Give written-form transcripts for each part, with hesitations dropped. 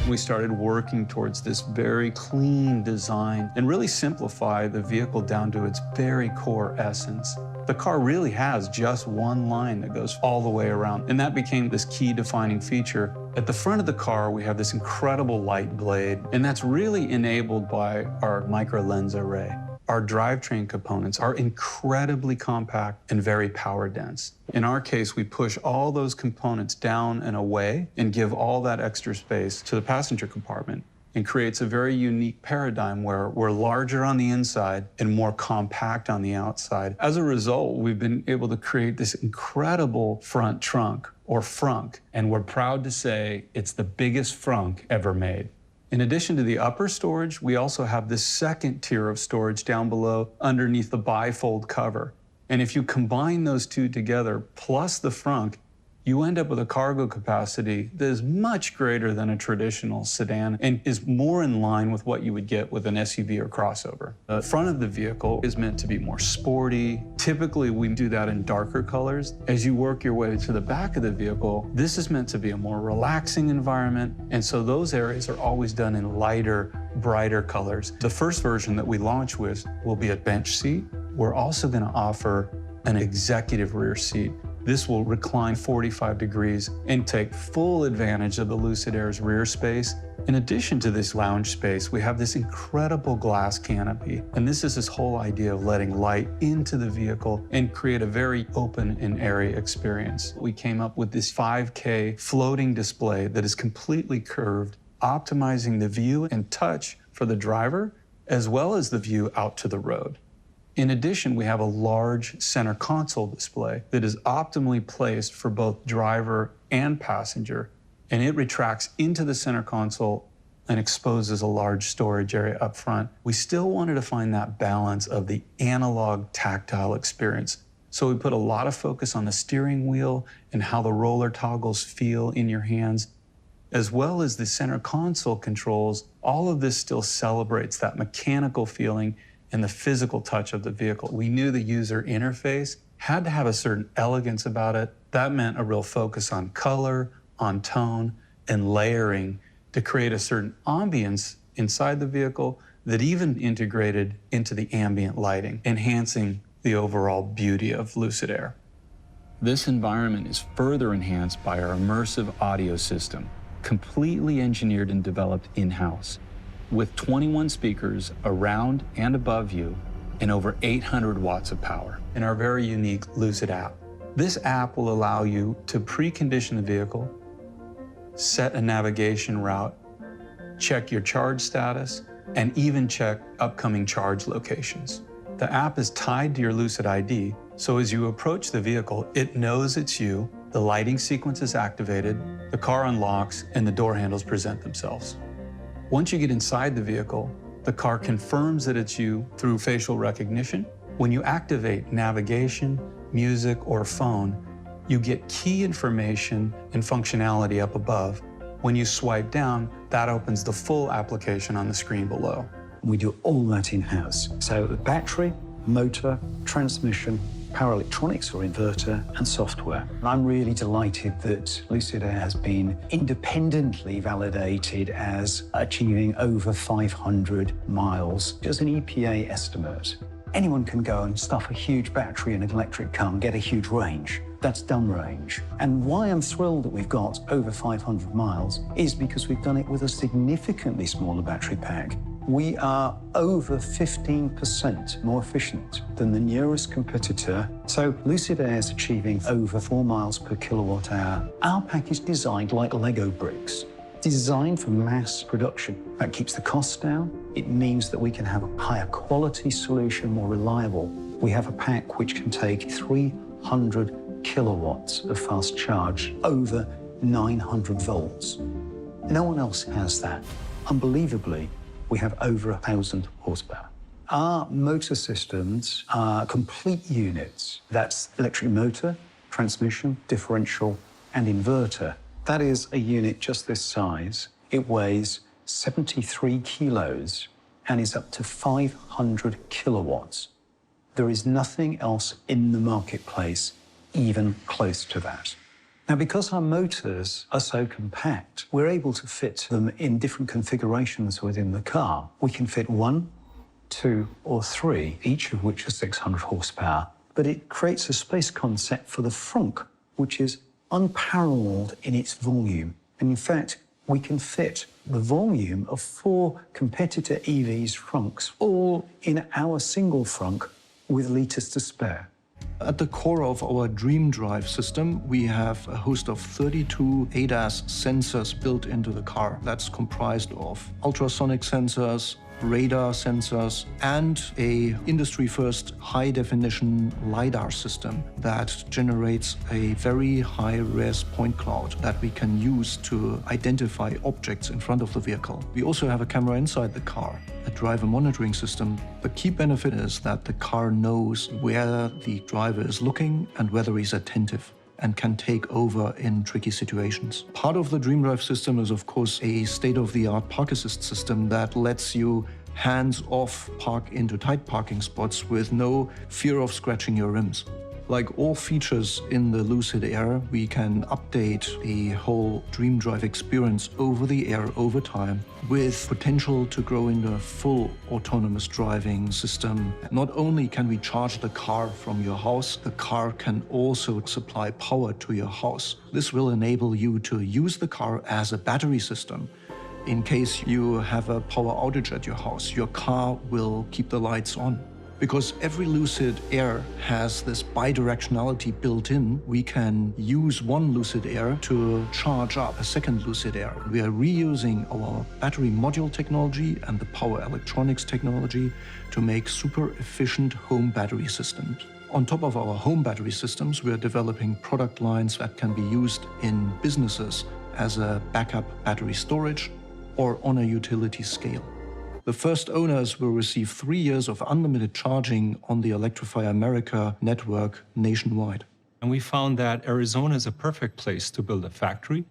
We started working towards this very clean design and really simplify the vehicle down to its very core essence. The car really has just one line that goes all the way around, and that became this key defining feature. At the front of the car, we have this incredible light blade, and that's really enabled by our micro lens array. Our drivetrain components are incredibly compact and very power dense. In our case, we push all those components down and away and give all that extra space to the passenger compartment, and creates a very unique paradigm where we're larger on the inside and more compact on the outside. As a result, we've been able to create this incredible front trunk, or frunk, and we're proud to say it's the biggest frunk ever made. In addition to the upper storage, we also have this second tier of storage down below underneath the bifold cover. And if you combine those two together, plus the frunk, you end up with a cargo capacity that is much greater than a traditional sedan and is more in line with what you would get with an SUV or crossover. The front of the vehicle is meant to be more sporty. Typically, we do that in darker colors. As you work your way to the back of the vehicle, this is meant to be a more relaxing environment, and so those areas are always done in lighter, brighter colors. The first version that we launch with will be a bench seat. We're also going to offer an executive rear seat. This will recline 45 degrees and take full advantage of the Lucid Air's rear space. In addition to this lounge space, we have this incredible glass canopy. And this is this whole idea of letting light into the vehicle and create a very open and airy experience. We came up with this 5K floating display that is completely curved, optimizing the view and touch for the driver, as well as the view out to the road. In addition, we have a large center console display that is optimally placed for both driver and passenger, and it retracts into the center console and exposes a large storage area up front. We still wanted to find that balance of the analog tactile experience. So we put a lot of focus on the steering wheel and how the roller toggles feel in your hands, as well as the center console controls. All of this still celebrates that mechanical feeling and the physical touch of the vehicle. We knew the user interface had to have a certain elegance about it. That meant a real focus on color, on tone, and layering to create a certain ambience inside the vehicle that even integrated into the ambient lighting, enhancing the overall beauty of Lucid Air. This environment is further enhanced by our immersive audio system, completely engineered and developed in-house, with 21 speakers around and above you and over 800 watts of power, in our very unique Lucid app. This app will allow you to precondition the vehicle, set a navigation route, check your charge status, and even check upcoming charge locations. The app is tied to your Lucid ID, so as you approach the vehicle, it knows it's you, the lighting sequence is activated, the car unlocks, and the door handles present themselves. Once you get inside the vehicle, the car confirms that it's you through facial recognition. When you activate navigation, music, or phone, you get key information and functionality up above. When you swipe down, that opens the full application on the screen below. We do all that in-house. So the battery, motor, transmission, power electronics or inverter, and software. And I'm really delighted that Lucid Air has been independently validated as achieving over 500 miles. Just an EPA estimate. Anyone can go and stuff a huge battery in an electric car and get a huge range. That's dumb range. And why I'm thrilled that we've got over 500 miles is because we've done it with a significantly smaller battery pack. We are over 15% more efficient than the nearest competitor. So Lucid Air is achieving over 4 miles per kilowatt hour. Our pack is designed like Lego bricks, designed for mass production. That keeps the costs down. It means that we can have a higher quality solution, more reliable. We have a pack which can take 300 kilowatts of fast charge, over 900 volts. No one else has that. Unbelievably, we have over 1,000 horsepower. Our motor systems are complete units. That's electric motor, transmission, differential, and inverter. That is a unit just this size. It weighs 73 kilos and is up to 500 kilowatts. There is nothing else in the marketplace even close to that. Now, because our motors are so compact, we're able to fit them in different configurations within the car. We can fit 1, 2, or 3, each of which is 600 horsepower. But it creates a space concept for the frunk, which is unparalleled in its volume. And in fact, we can fit the volume of 4 competitor EVs' frunks, all in our single frunk with litres to spare. At the core of our Dream Drive system, we have a host of 32 ADAS sensors built into the car. That's comprised of ultrasonic sensors, radar sensors, and a industry-first high-definition LiDAR system that generates a very high-res point cloud that we can use to identify objects in front of the vehicle. We also have a camera inside the car, a driver monitoring system. The key benefit is that the car knows where the driver is looking and whether he's attentive, and can take over in tricky situations. Part of the Dream Drive system is, of course, a state-of-the-art park assist system that lets you hands-off park into tight parking spots with no fear of scratching your rims. Like all features in the Lucid Air, we can update the whole Dream Drive experience over the air over time, with potential to grow into a full autonomous driving system. Not only can we charge the car from your house, the car can also supply power to your house. This will enable you to use the car as a battery system. In case you have a power outage at your house, your car will keep the lights on. Because every Lucid Air has this bidirectionality built in, we can use one Lucid Air to charge up a second Lucid Air. We are reusing our battery module technology and the power electronics technology to make super efficient home battery systems. On top of our home battery systems, we are developing product lines that can be used in businesses as a backup battery storage or on a utility scale. The first owners will receive 3 years of unlimited charging on the Electrify America network nationwide. And we found that Arizona is a perfect place to build a factory.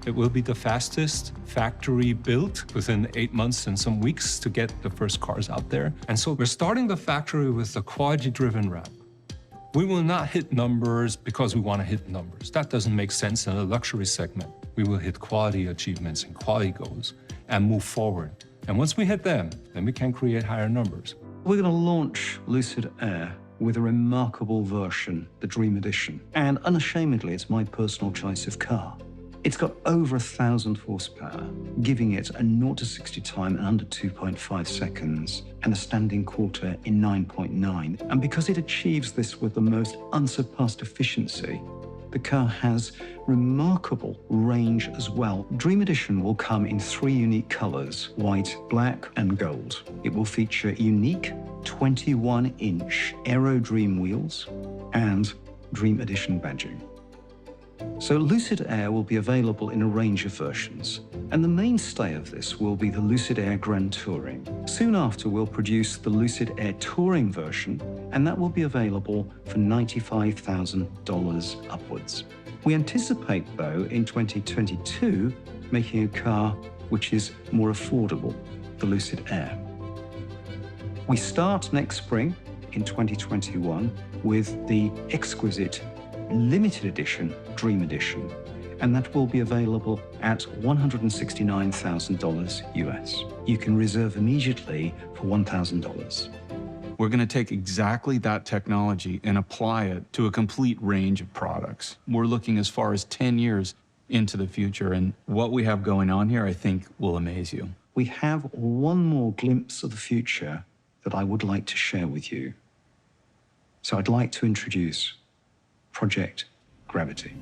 It will be the fastest factory built within 8 months and some weeks to get the first cars out there. And so we're starting the factory with a quality-driven ramp. We will not hit numbers because we want to hit numbers. That doesn't make sense in a luxury segment. We will hit quality achievements and quality goals and move forward. And once we hit them, then we can create higher numbers. We're going to launch Lucid Air with a remarkable version, the Dream Edition. And unashamedly, it's my personal choice of car. It's got over 1,000 horsepower, giving it a 0 to 60 time in under 2.5 seconds and a standing quarter in 9.9. And because it achieves this with the most unsurpassed efficiency, the car has remarkable range as well. Dream Edition will come in 3 unique colors: white, black, and gold. It will feature unique 21-inch Aero Dream wheels and Dream Edition badging. So Lucid Air will be available in a range of versions, and the mainstay of this will be the Lucid Air Grand Touring. Soon after, we'll produce the Lucid Air Touring version, and that will be available for $95,000 upwards. We anticipate, though, in 2022, making a car which is more affordable, the Lucid Air. We start next spring in 2021 with the exquisite limited edition Dream Edition, and that will be available at $169,000 US. You can reserve immediately for $1,000. We're going to take exactly that technology and apply it to a complete range of products. We're looking as far as 10 years into the future, and what we have going on here, I think, will amaze you. We have one more glimpse of the future that I would like to share with you. So I'd like to introduce Project Gravity.